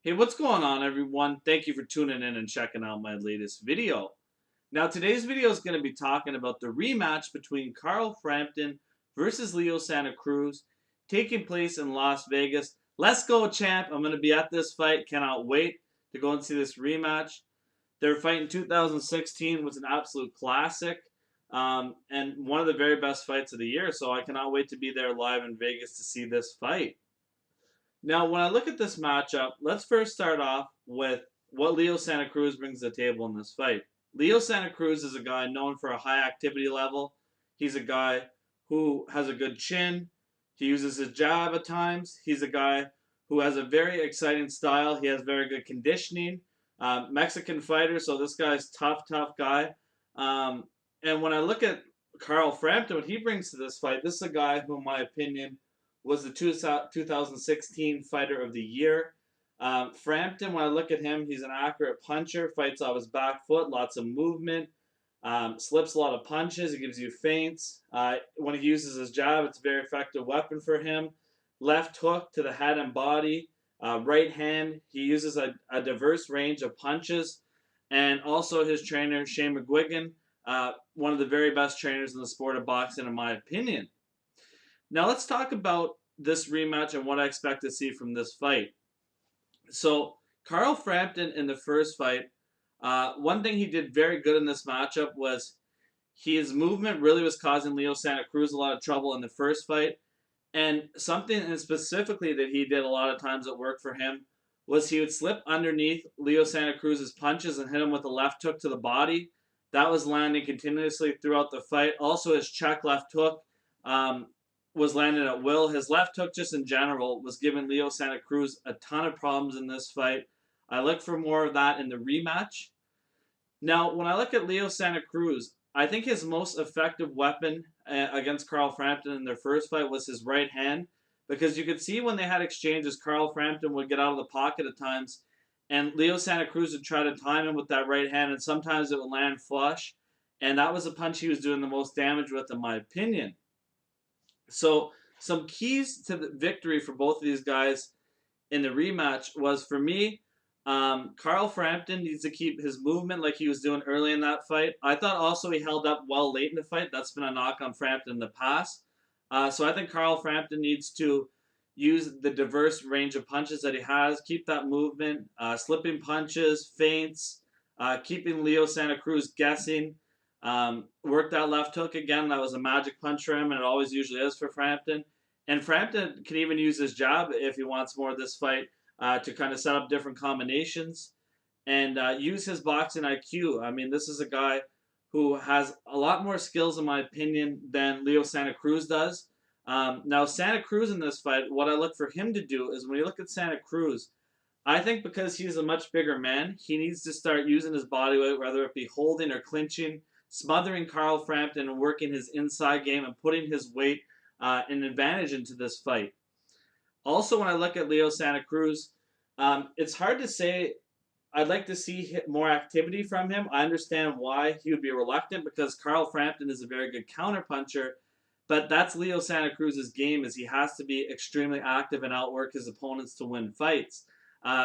Hey, what's going on, everyone? Thank you for tuning in and checking out my latest video. Now, today's video is going to be talking about the rematch between Carl Frampton versus Leo Santa Cruz taking place in Las Vegas. Let's go, champ. I'm going to be at this fight. Cannot wait to go and see this rematch. Their fight in 2016 was an absolute classic and one of the very best fights of the year, so I cannot wait to be there live in Vegas to see this fight. Now, when I look at this matchup, let's first start off with what Leo Santa Cruz brings to the table in this fight. Leo Santa Cruz is a guy known for a high activity level. He's a guy who has a good chin. He uses his jab at times. He's a guy who has a very exciting style. He has very good conditioning. Mexican fighter, so this guy's tough, tough guy. Um, and when I look at Carl Frampton, what he brings to this fight, this is a guy who, in my opinion, was the 2016 Fighter of the Year. Frampton, when I look at him, he's an accurate puncher, fights off his back foot, lots of movement, slips a lot of punches, he gives you feints. When he uses his jab, it's a very effective weapon for him. Left hook to the head and body, right hand, he uses a diverse range of punches. And also his trainer, Shane McGuigan, one of the very best trainers in the sport of boxing, in my opinion. Now let's talk about this rematch and what I expect to see from this fight. So Carl Frampton in the first fight, one thing he did very good in this matchup was his movement really was causing Leo Santa Cruz a lot of trouble in the first fight. And something specifically that he did a lot of times that worked for him was he would slip underneath Leo Santa Cruz's punches and hit him with a left hook to the body. That was landing continuously throughout the fight. Also, his check left hook um, was landing at will. His left hook, just in general, was giving Leo Santa Cruz a ton of problems in this fight. I look for more of that in the rematch. Now, when I look at Leo Santa Cruz, I think his most effective weapon against Carl Frampton in their first fight was his right hand, because you could see when they had exchanges, Carl Frampton would get out of the pocket at times, and Leo Santa Cruz would try to time him with that right hand, and sometimes it would land flush, and that was the punch he was doing the most damage with, in my opinion. So, some keys to the victory for both of these guys in the rematch was, for me, Carl Frampton needs to keep his movement like he was doing early in that fight. I thought also he held up well late in the fight. That's been a knock on Frampton in the past. So I think Carl Frampton needs to use the diverse range of punches that he has, keep that movement, slipping punches, feints, keeping Leo Santa Cruz guessing. Work that left hook again. That was a magic punch for him, and it always usually is for Frampton. And Frampton can even use his jab if he wants more of this fight to kind of set up different combinations and use his boxing IQ. I mean, this is a guy who has a lot more skills, in my opinion, than Leo Santa Cruz does. Now, Santa Cruz in this fight, what I look for him to do is when you look at Santa Cruz, I think because he's a much bigger man, he needs to start using his body weight, whether it be holding or clinching, smothering Carl Frampton and working his inside game and putting his weight an advantage into this fight. Also, when I look at Leo Santa Cruz, it's hard to say. I'd like to see more activity from him. I understand why he would be reluctant, because Carl Frampton is a very good counterpuncher, but that's Leo Santa Cruz's game, is he has to be extremely active and outwork his opponents to win fights.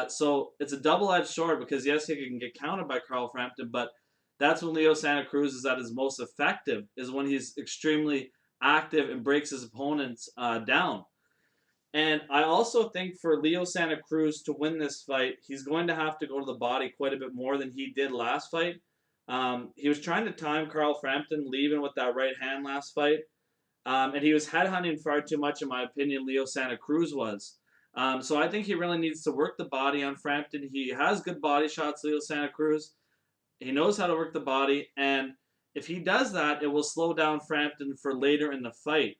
So it's a double-edged sword, because yes, he can get countered by Carl Frampton, but that's when Leo Santa Cruz is at his most effective, is when he's extremely active and breaks his opponents down. And I also think for Leo Santa Cruz to win this fight, he's going to have to go to the body quite a bit more than he did last fight. He was trying to time Carl Frampton leaving with that right hand last fight. And he was headhunting far too much, in my opinion, Leo Santa Cruz was. So I think he really needs to work the body on Frampton. He has good body shots, Leo Santa Cruz. He knows how to work the body. And if he does that, it will slow down Frampton for later in the fight.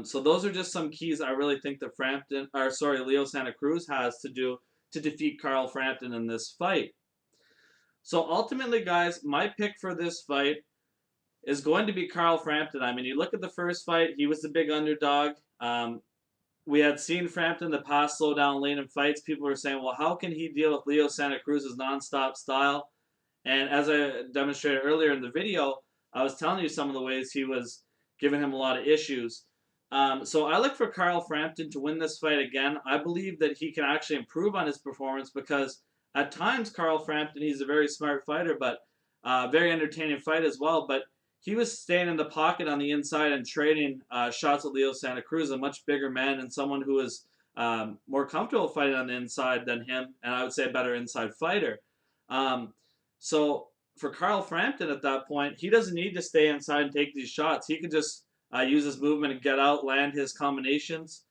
So those are just some keys I really think that Leo Santa Cruz has to do to defeat Carl Frampton in this fight. So ultimately, guys, my pick for this fight is going to be Carl Frampton. I mean, you look at the first fight, he was the big underdog. We had seen Frampton in the past slow down late in fights. People were saying, well, how can he deal with Leo Santa Cruz's nonstop style? And as I demonstrated earlier in the video, I was telling you some of the ways he was giving him a lot of issues. So I look for Carl Frampton to win this fight again. I believe that he can actually improve on his performance because at times Carl Frampton, he's a very smart fighter, but very entertaining fight as well. But he was staying in the pocket on the inside and trading shots with Leo Santa Cruz, a much bigger man and someone who is more comfortable fighting on the inside than him, and I would say a better inside fighter. Um, so for Carl Frampton at that point, he doesn't need to stay inside and take these shots. He could just use his movement and get out, land his combinations.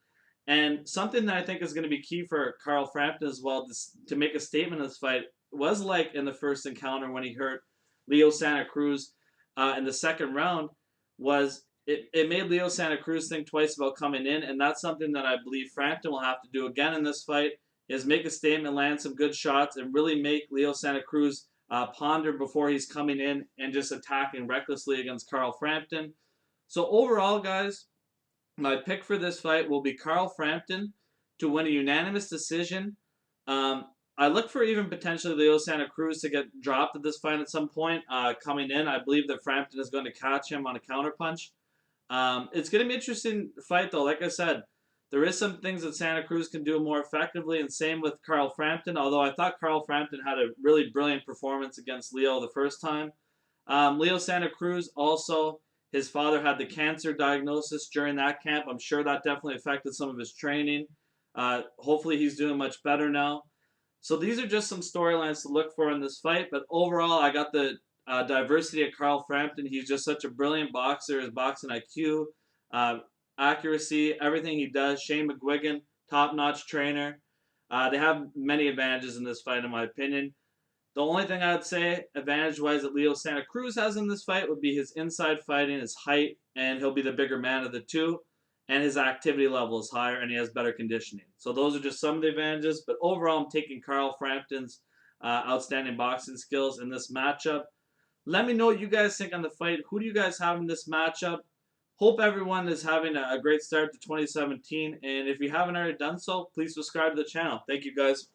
And something that I think is going to be key for Carl Frampton as well to make a statement in this fight was like in the first encounter when he hurt Leo Santa Cruz in the second round was it made Leo Santa Cruz think twice about coming in, and that's something that I believe Frampton will have to do again in this fight is make a statement, land some good shots, and really make Leo Santa Cruz ponder before he's coming in and just attacking recklessly against Carl Frampton. So overall, guys, my pick for this fight will be Carl Frampton to win a unanimous decision. I look for even potentially Leo Santa Cruz to get dropped at this fight at some point coming in. I believe that Frampton is going to catch him on a counterpunch. It's going to be an interesting fight, though. Like I said, there is some things that Santa Cruz can do more effectively, and same with Carl Frampton, although I thought Carl Frampton had a really brilliant performance against Leo the first time. Leo Santa Cruz also, his father had the cancer diagnosis during that camp. I'm sure that definitely affected some of his training. Hopefully he's doing much better now. So these are just some storylines to look for in this fight. But overall, I got the diversity of Carl Frampton. He's just such a brilliant boxer. His boxing IQ, accuracy, everything he does. Shane McGuigan, top-notch trainer. They have many advantages in this fight, in my opinion. The only thing I would say, advantage-wise, that Leo Santa Cruz has in this fight would be his inside fighting, his height, and he'll be the bigger man of the two. And his activity level is higher, and he has better conditioning. So those are just some of the advantages. But overall, I'm taking Carl Frampton's outstanding boxing skills in this matchup. Let me know what you guys think on the fight. Who do you guys have in this matchup? Hope everyone is having a great start to 2017. And if you haven't already done so, please subscribe to the channel. Thank you, guys.